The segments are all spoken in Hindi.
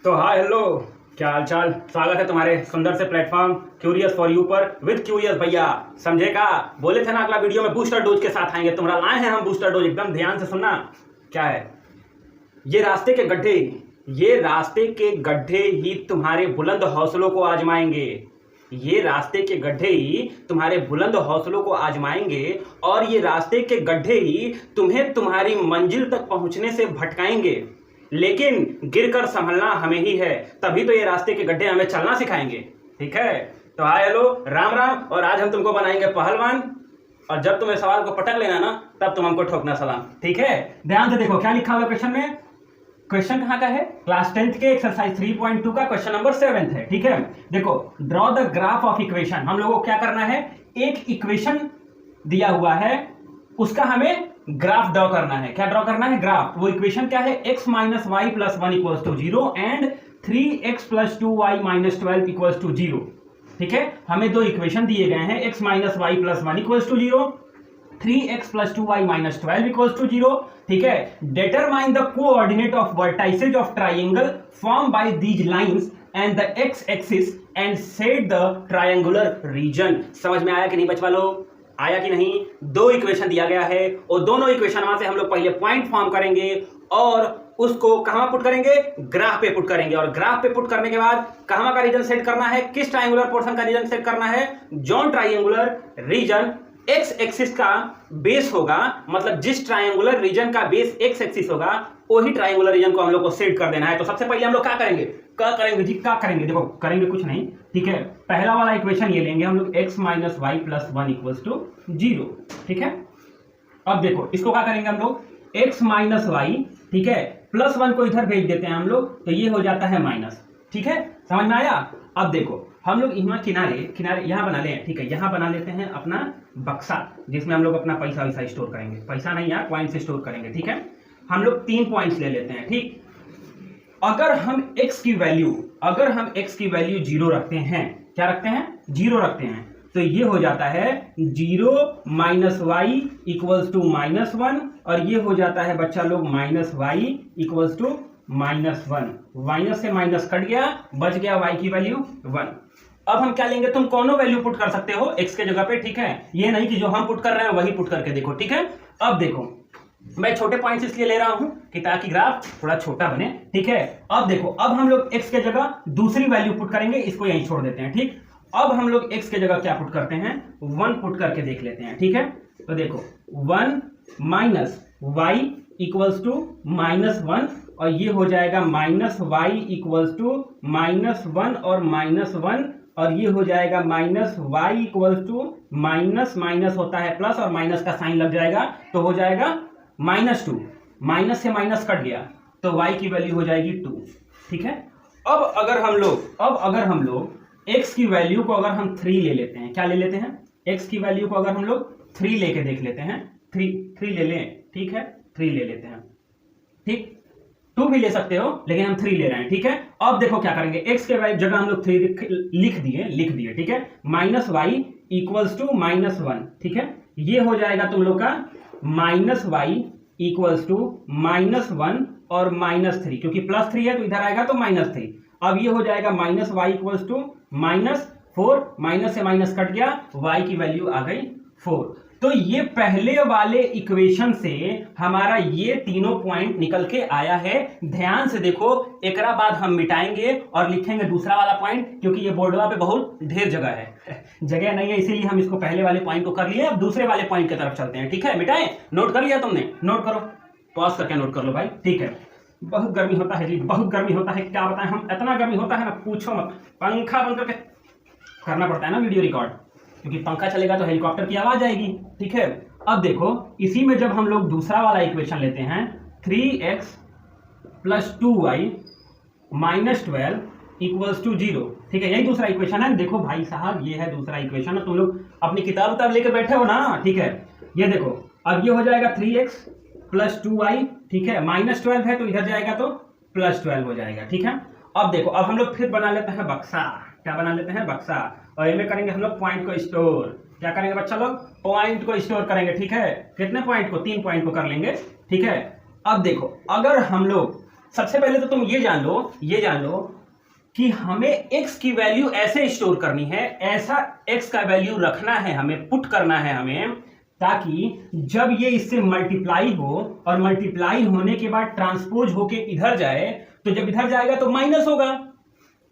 तो हाय हेलो, क्या हाल चाल। स्वागत है तुम्हारे सुंदर से प्लेटफॉर्म क्यूरियस फॉर यू पर विद क्यूरियस भैया। समझे का बोले थे ना, अगला वीडियो में बूस्टर डोज के साथ आएंगे। तुम्हारा लाए हैं हम बूस्टर डोज, एकदम ध्यान से सुनना। क्या है ये रास्ते के गड्ढे, ये रास्ते के गड्ढे ही तुम्हारे बुलंद हौसलों को आजमाएंगे। ये रास्ते के गड्ढे ही तुम्हारे बुलंद हौसलों को आजमाएंगे और ये रास्ते के गड्ढे ही तुम्हें तुम्हारी मंजिल तक पहुंचने से भटकाएंगे। लेकिन गिरकर संभलना हमें ही है, तभी तो ये रास्ते के गड्ढे हमें चलना सिखाएंगे। ठीक है, तो हाय हेलो राम राम। और आज हम तुमको बनाएंगे पहलवान, और जब तुम्हें सवाल को पटक लेना ना, तब तुम हमको ठोकना सलाम। ठीक है, ध्यान से देखो क्या लिखा हुआ क्वेश्चन में। क्वेश्चन कहाँ का है? क्लास 10th के एक्सरसाइज 3.2 का क्वेश्चन नंबर 7 है। ठीक है, देखो draw the graph of equation. हम लोगों को क्या करना है, एक इक्वेशन दिया हुआ है, उसका हमें ग्राफ ड्रॉ करना है। क्या ड्रॉ करना है? ग्राफ। वो इक्वेशन क्या है? x minus y plus 1 equals to 0 and 3x plus 2y minus 12 equals to 0। ठीक है, हमें दो इक्वेशन दिए गए हैं, x minus y plus 1 equals to 0, 3x plus 2y minus 12 equals to 0। ठीक है, determine the coordinate of vertices of triangle form by these lines and the x axis and set the triangular region. समझ में आया कि नहीं बचवा लोग? आया कि नहीं? दो इक्वेशन दिया गया है और दोनों इक्वेशन से हम लोग पहले पॉइंट फॉर्म करेंगे और उसको कहां पुट करेंगे? ग्राफ पे पुट करेंगे। और ग्राफ पे पुट करने के बाद कहां का रीजन सेट करना है? किस ट्रायंगुलर पोर्शन का रीजन सेट करना है? जॉन ट्रायंगुलर रीजन एक्स एक्सिस का बेस होगा, मतलब जिस ट्रायंगुलर रीजन का बेस एक्स एक्सिस होगा वही ट्रायंगुलर रीजन को हम लोग को सेट कर देना है। तो सबसे पहले हम लोग क्या करेंगे? क्या करेंगे? देखो करेंगे कुछ नहीं। ठीक है, पहला वाला इक्वेशन ये लेंगे हम लोग, x minus y plus 1 equals to 0। ठीक है, अब देखो इसको क्या करेंगे हम लोग, x माइनस वाई, ठीक है, प्लस 1 को इधर भेज देते हैं हम लोग, तो ये हो जाता है माइनस। ठीक है, समझ में आया? अब देखो हम लोग यहाँ किनारे यहाँ बना लें। ठीक है, यहाँ बना लेते हैं अपना बक्सा, जिसमें हम लोग अपना पैसा वैसा स्टोर करेंगे। पैसा नहीं यार, पॉइंट से स्टोर करेंगे। ठीक है, हम लोग 3 पॉइंट्स ले लेते हैं। ठीक, अगर हम x की वैल्यू 0 रखते हैं, क्या रखते हैं? 0 रखते हैं, तो ये हो जाता है 0 माइनस वाई इक्वल्स टू -1, और ये हो जाता है बच्चा लोग minus y equals to -1। Minus से माइनस कट गया, बच गया y की वैल्यू 1। अब हम क्या लेंगे? तुम कोनो वैल्यू पुट कर सकते हो x के जगह पे। ठीक है, ये नहीं कि जो हम पुट कर रहे हैं वही पुट करके देखो। ठीक है, अब देखो मैं छोटे पॉइंट्स इसलिए ले रहा हूं कि ताकि ग्राफ थोड़ा छोटा बने। ठीक है, अब देखो, अब हम लोग x के जगह दूसरी वैल्यू पुट करेंगे, इसको यहीं छोड़ देते हैं। ठीक, अब हम लोग x के जगह क्या पुट करते हैं? 1 पुट करके देख लेते हैं। ठीक है, तो देखो 1 माइनस वाई इक्वल्स टू -1, और ये हो जाएगा माइनस वाई इक्वल्स टू -1 और -1, और ये हो जाएगा minus y equals to minus होता है प्लस, और माइनस का साइन लग जाएगा तो हो जाएगा -2। माइनस से माइनस कट गया तो y की वैल्यू हो जाएगी 2। ठीक है, अब अगर हम लोग x की वैल्यू को अगर हम 3 ले लेते हैं, क्या ले लेते हैं? x की वैल्यू को अगर हम लोग 3 लेके देख लेते हैं, 3 ले लें। ठीक है, 3 ले लेते हैं। ठीक, 2 भी ले सकते हो, लेकिन हम 3 ले रहे हैं। ठीक है, अब देखो क्या करेंगे, x के जगह हम लोग 3 लिख दिए। ठीक है, माइनस वाई इक्वल्स टू -1। ठीक है, ये हो जाएगा तुम लोग का माइनस वाई इक्वल्स टू -1 और -3, क्योंकि +3 है तो इधर आएगा तो -3। अब ये हो जाएगा minus y equals to -4, minus से माइनस कट गया, y की वैल्यू आ गई 4। तो ये पहले वाले इक्वेशन से हमारा ये तीनों पॉइंट निकल के आया है। ध्यान से देखो, एकरा बाद हम मिटाएंगे और लिखेंगे दूसरा वाला पॉइंट, क्योंकि ये बोर्डवा पे बहुत ढेर जगह है, जगह नहीं है, इसीलिए हम इसको पहले वाले पॉइंट को कर लिए। अब दूसरे वाले पॉइंट की तरफ चलते हैं। ठीक है, मिटाएं? नोट कर लिया तुमने? नोट करो, पॉज करके नोट कर लो भाई। ठीक है, बहुत गर्मी होता है जी, बहुत गर्मी होता है, क्या बताएं हम, इतना गर्मी होता है ना पूछो मत। पंखा बंद करके करना पड़ता है ना वीडियो रिकॉर्ड, क्योंकि पंखा चलेगा तो हेलीकॉप्टर की आवाज आएगी। ठीक है, अब देखो इसी में जब हम लोग दूसरा वाला इक्वेशन लेते हैं, 3x plus 2y minus 12 equals to 0। ठीक है, यही दूसरा इक्वेशन है। देखो भाई साहब, ये है दूसरा इक्वेशन। तुम लोग अपनी किताब लेकर बैठे हो ना? ठीक है, ये देखो, अब ये हो जाएगा 3x प्लस 2y। ठीक है, -12 है तो इधर जाएगा तो +12 हो जाएगा। ठीक है, अब देखो, अब हम लोग फिर बना लेते हैं बक्सा। क्या बना लेते हैं? बक्सा। और इनमें करेंगे हम लोग पॉइंट को स्टोर। क्या करेंगे बच्चा लोग? पॉइंट को स्टोर करेंगे। ठीक है, कितने पॉइंट को? 3 पॉइंट को कर लेंगे। ठीक है, अब देखो, अगर हम लोग सबसे पहले तो तुम ये जान लो कि हमें x की वैल्यू ऐसे स्टोर करनी है, ऐसा x का वैल्यू रखना है, हमें पुट करना है हमें, ताकि जब ये इससे मल्टीप्लाई हो और मल्टीप्लाई होने के बाद ट्रांसपोज होके इधर जाए, तो जब इधर जाएगा तो माइनस होगा,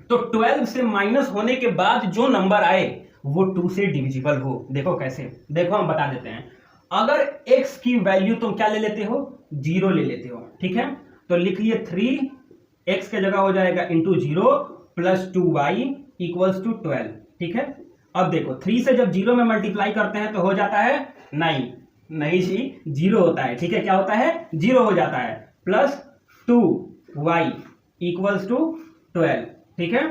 तो 12 से माइनस होने के बाद जो नंबर आए वो 2 से डिविजिबल हो। देखो कैसे, देखो हम बता देते हैं। अगर x की वैल्यू तुम क्या ले लेते हो, 0 ले लेते हो, ठीक है, तो लिख लिए 3x के जगह हो जाएगा into 0 plus 2y equals to 12, ठीक है। अब देखो 3 से जब 0 में मल्टीप्लाई करते हैं तो हो जाता है 9, नहीं जी 0 होता है, ठीक है, क्या होता है 0 हो जाता है, प्लस 2y इक्वल्स टू 12, ठीक है।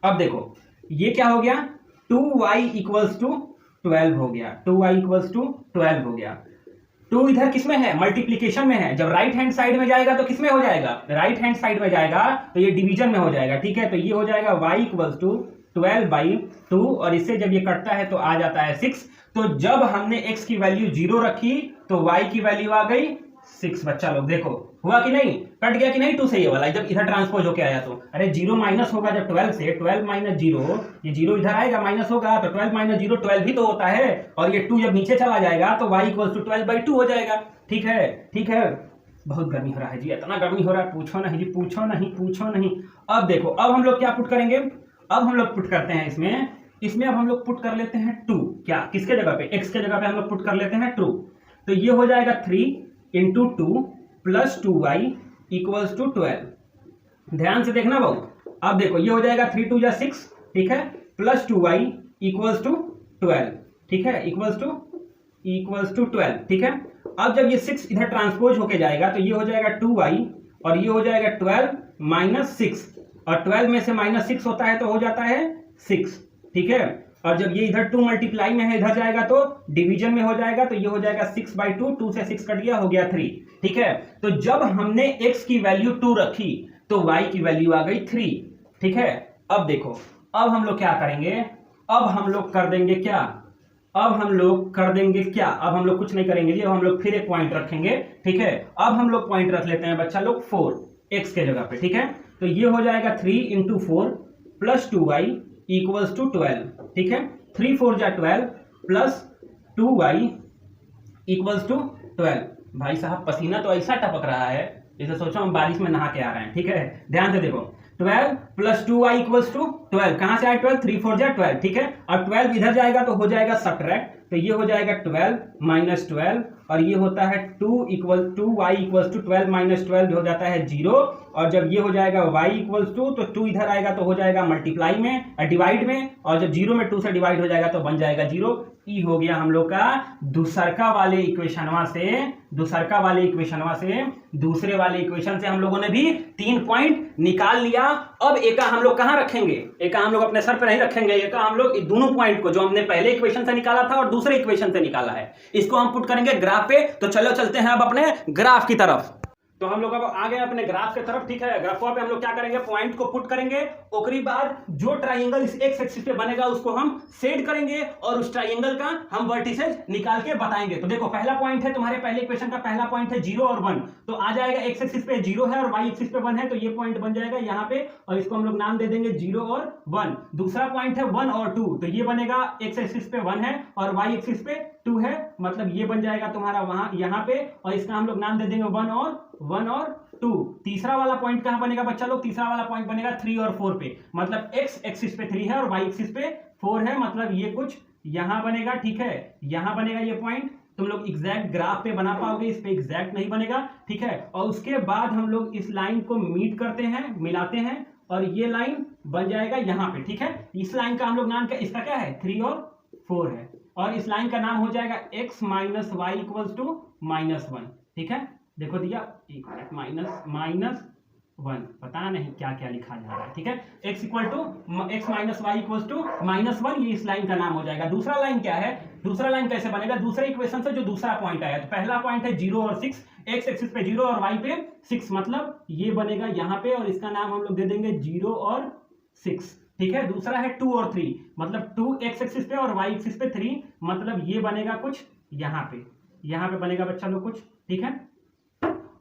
अब देखो ये क्या हो गया, 2y इक्वल्स टू 12 हो गया, 2y इक्वल्स टू 12 हो गया। 2 इधर किसमें है, मल्टीप्लीकेशन में है, जब राइट हैंड साइड में जाएगा तो किसमें हो जाएगा, राइट हैंड साइड में जाएगा तो ये डिवीजन में हो जाएगा, ठीक है। तो ये हो जाएगा y इक्वल्स टू 12/2 और इससे जब ये कटता है तो आ जाता है 6। तो जब हमने x की वैल्यू 0 रखी तो y की वैल्यू आ गई 6। बच्चा लोग देखो हुआ कि नहीं, कट गया कि नहीं 2 से ये वाला, जब इधर ट्रांसपोज होके आया तो अरे 0 माइनस होगा जब 12 से, 12 माइनस 0, ये 0 इधर आएगा माइनस होगा, तो 12 माइनस 0 12 भी तो होता है, और ये 2 जब नीचे चला जाएगा तो y इक्वल्स टू 12/2 हो जाएगा, ठीक है, ठीक है। बहुत गर्मी हो रहा है जी, इतना गर्मी हो रहा है पूछो नहीं जी, पूछो नहीं, पूछो नहीं। अब देखो अब हम लोग क्या पुट करेंगे, अब हम लोग पुट करते हैं इसमें अब हम लोग पुट कर लेते हैं 2, क्या किसके जगह पे, x के जगह पे हम लोग पुट कर लेते हैं 2, तो ये हो जाएगा 3 into 2 plus 2y equals to 12। ध्यान से देखना बहु, अब देखो ये हो जाएगा 3 2 6, ठीक है, प्लस 2y इक्वल्स टू 12, ठीक है, इक्वल्स टू 12, ठीक है। अब जब ये 6 इधर ट्रांसपोज होके जाएगा तो ये हो जाएगा 2y और ये हो जाएगा 12 माइनस 6, और 12 में से माइनस 6 होता है तो हो जाता है 6, ठीक है। और जब ये इधर 2 मल्टीप्लाई में है इधर जाएगा तो डिवीजन में हो जाएगा, तो ये हो जाएगा 6/2, 2 से 6 कट गया, हो गया 3, ठीक है। तो जब हमने x की वैल्यू 2 रखी तो y की वैल्यू आ गई 3, ठीक है। अब देखो अब हम लोग क्या करेंगे, अब हम लोग कर देंगे क्या, अब हम लोग कर देंगे क्या, अब हम लोग कुछ नहीं करेंगे जी, अब हम लोग फिर एक पॉइंट रखेंगे, ठीक है। अब हम लोग पॉइंट रख लेते हैं बच्चा लोग 4 x के जगह पे, ठीक है। तो ये हो जाएगा 3 into 4 plus 2y equals to 12, ठीक है। 3 4 जा 12 प्लस 2y इक्वल्स टू 12। भाई साहब पसीना तो ऐसा टपक रहा है जैसे सोचो हम बारिश में नहा के आ रहे हैं, ठीक है। ध्यान से देखो 12 प्लस 2y इक्वल्स टू 12, कहां से आया 12, 3 4 जा 12, ठीक है। और 12 इधर जाएगा तो हो जाएगा सब्ट्रैक्ट, तो ये हो जाएगा 12 माइनस 12, और ये होता है 2y इक्वल्स टू 12 माइनस 12 हो जाता है 0, और जब ये हो जाएगा y इक्वल्स टू, तो 2 इधर आएगा तो हो जाएगा मल्टीप्लाई में, डिवाइड में, और जब 0 में 2 से डिवाइड हो जाएगा तो बन जाएगा 0। ई हो गया हम लोग का दूसरका वाले इक्वेशनवा से दूसरे वाले इक्वेशन से हम लोगों ने भी 3 पॉइंट निकाल लिया। अब एका हम लोग कहां रखेंगे, एका हम लोग अपने सर पे नहीं रखेंगे, एका हम लोग दोनों पॉइंट को जो हमने पहले इक्वेशन से निकाला था और दूसरे इक्वेशन से निकाला है, इसको हम पुट करेंगे ग्राफ पे। तो चलो चलते हैं अब अपने ग्राफ की तरफ। तो हम लोग अब आ गए अपने ग्राफ की तरफ, ठीक है। ग्राफ पे हम लोग क्या करेंगे, पॉइंट को पुट करेंगे, उसके बाद जो ट्राइंगल इस एक्स एक्सिस पे बनेगा उसको हम शेड करेंगे और उस ट्राइंगल का हम वर्टिसेज निकाल के बताएंगे। तो देखो पहला पॉइंट है तुम्हारे पहले इक्वेशन का पहला पॉइंट है 0 और 1, तो आ जाएगा एक्स एक्सिस पे 0 है और वाई एक्सिस पे 1 है, तो ये पॉइंट बन जाएगा यहाँ पे, और इसको हम लोग नाम दे देंगे 0 और 1। दूसरा पॉइंट है 1 और 2, तो ये बनेगा एक्स एक्सिस पे 1 है और वाई एक्सिस पे 2 है, मतलब ये बन जाएगा तुम्हारा वहां यहाँ पे, और इसका हम लोग नाम दे देंगे 1 और 2। तीसरा वाला पॉइंट कहां बनेगा बच्चा लोग, तीसरा वाला पॉइंट बनेगा 3 और 4 पे, मतलब x एक्सिस पे 3 है और y एक्सिस पे 4 है, मतलब ये कुछ यहां बनेगा, ठीक है, यहां बनेगा ये पॉइंट। तुम लोग एग्जैक्ट ग्राफ पे बना पाओगे, इस पे एग्जैक्ट नहीं बनेगा, ठीक है। और उसके बाद हम लोग इस लाइन को मीट करते हैं, मिलाते हैं, और ये लाइन बन जाएगा यहाँ पे, ठीक है। इस लाइन का हम लोग नाम क्या, इसका क्या है 3 और 4 है, और इस लाइन का नाम हो जाएगा x minus y equals to -1, ठीक है। देखो दिया -1, पता नहीं क्या क्या लिखा जा रहा है, ठीक है। x equal to x minus y equals to -1, ये इस लाइन का नाम हो जाएगा। दूसरा लाइन क्या है, दूसरा लाइन कैसे बनेगा, दूसरे इक्वेशन से जो दूसरा पॉइंट आया, तो पहला पॉइंट है 0 और 6, x एक्सिस पे 0 और y पे 6, मतलब ये बनेगा यहाँ पे, और इसका नाम हम लोग दे देंगे 0 और 6, ठीक है। दूसरा है 2 और 3, मतलब 2 x एक्सिस पे और y एक्सिस पे 3, मतलब ये बनेगा कुछ यहाँ पे बनेगा बच्चा लोग कुछ, ठीक है।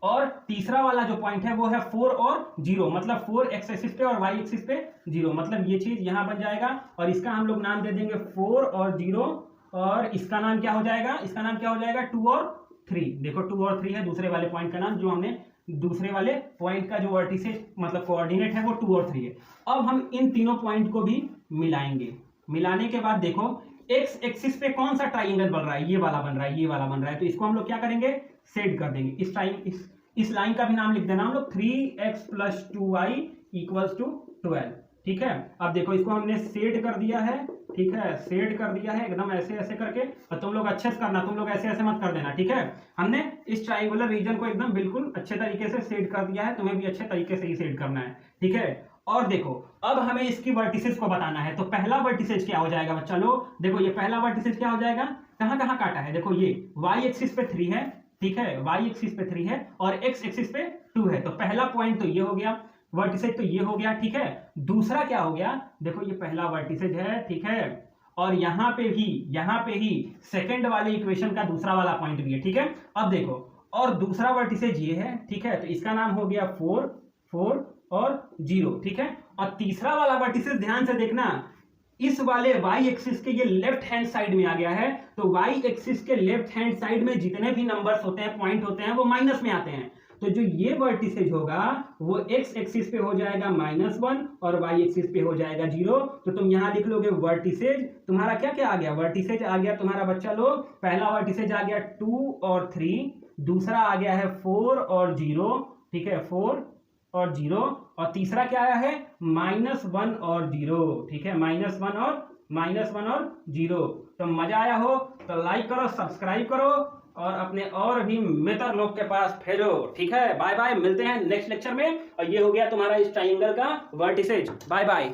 और तीसरा वाला जो पॉइंट है वो है 4 और 0, मतलब 4 एक्स एक्सिस पे और वाई एक्सिस पे 0, मतलब ये चीज यहां बन जाएगा और इसका हम लोग नाम दे देंगे 4 और 0 और इसका नाम क्या हो जाएगा, इसका नाम क्या हो जाएगा 2 और 3। देखो 2 और 3 है दूसरे वाले पॉइंट का नाम, जो हमने दूसरे वाले पॉइंट का जो वर्टिसेस मतलब कोऑर्डिनेट है वो 2 और 3 है। अब हम इन तीनों पॉइंट को भी मिलाएंगे। मिलाने के बाद देखो एक्स एक्सिस पे कौन सा ट्राइंगल बन रहा है, ये वाला बन रहा है, ये वाला बन रहा है, तो इसको हम लोग क्या करेंगे सेट कर देंगे। इस लाइन का भी नाम लिख देना हम लोग 3x + 2y = 12। ठीक है, अब देखो इसको हमने सेट कर दिया है, ठीक है, सेट कर दिया है एकदम ऐसे ऐसे करके, और तुम लोग अच्छे से करना, तुम लोग ऐसे ऐसे मत कर देना, ठीक है। हमने इस ट्राइंगुलर रीजन को एकदम बिल्कुल अच्छे तरीके से सेट कर दिया है, तुम्हें भी अच्छे तरीके से ही सेट करना है, ठीक है। और देखो अब हमें इसकी वर्टिसेस को बताना है, तो पहला वर्टिसेस क्या हो जाएगा बच्चा लोग, देखो ये पहला वर्टिसेस क्या हो जाएगा, कहां कहां काटा है, देखो ये y एक्सिस पे 3 है, ठीक है, y एक्सिस पे 3 है और x एक्सिस पे 2 है, तो पहला पॉइंट तो ये हो गया वर्टिसेज, तो ये हो गया, ठीक है। दूसरा क्या हो गया, देखो ये पहला वर्टिसेज है, ठीक है, और यहां पे ही सेकंड वाले इक्वेशन का दूसरा वाला पॉइंट भी है, ठीक है। अब देखो और दूसरा वर्टिसेज ये है, ठीक है, तो इसका नाम हो गया 4 4 और 0, ठीक है। और तीसरा वाला वर्टिसेज ध्यान से देखना, इस वाले y एक्सिस के ये लेफ्ट हैंड साइड में आ गया है, तो y एक्सिस के लेफ्ट हैंड साइड में जितने भी नंबर्स होते हैं, पॉइंट होते हैं, वो माइनस में आते हैं, तो जो ये वर्टिसेज होगा वो x एक्सिस पे हो जाएगा -1 और y एक्सिस पे हो जाएगा 0, तो तुम यहां लिख लोगे वर्टिसेज, तुम्हारा क्या क्या आ गया, वर्टिसेज आ गया तुम्हारा बच्चा लोग, पहला वर्टिसेज आ गया 2 और 3, दूसरा आ गया है 4 और 0, ठीक है, 4 और 0, और तीसरा क्या आया है -1 और 0, ठीक है, -1 और 0। तो मजा आया हो तो लाइक करो, सब्सक्राइब करो और अपने और भी मित्र लोग के पास भेजो, ठीक है। बाय बाय, मिलते हैं नेक्स्ट लेक्चर में। और ये हो गया तुम्हारा इस ट्राइंगल का वर्टिसेज। Bye bye.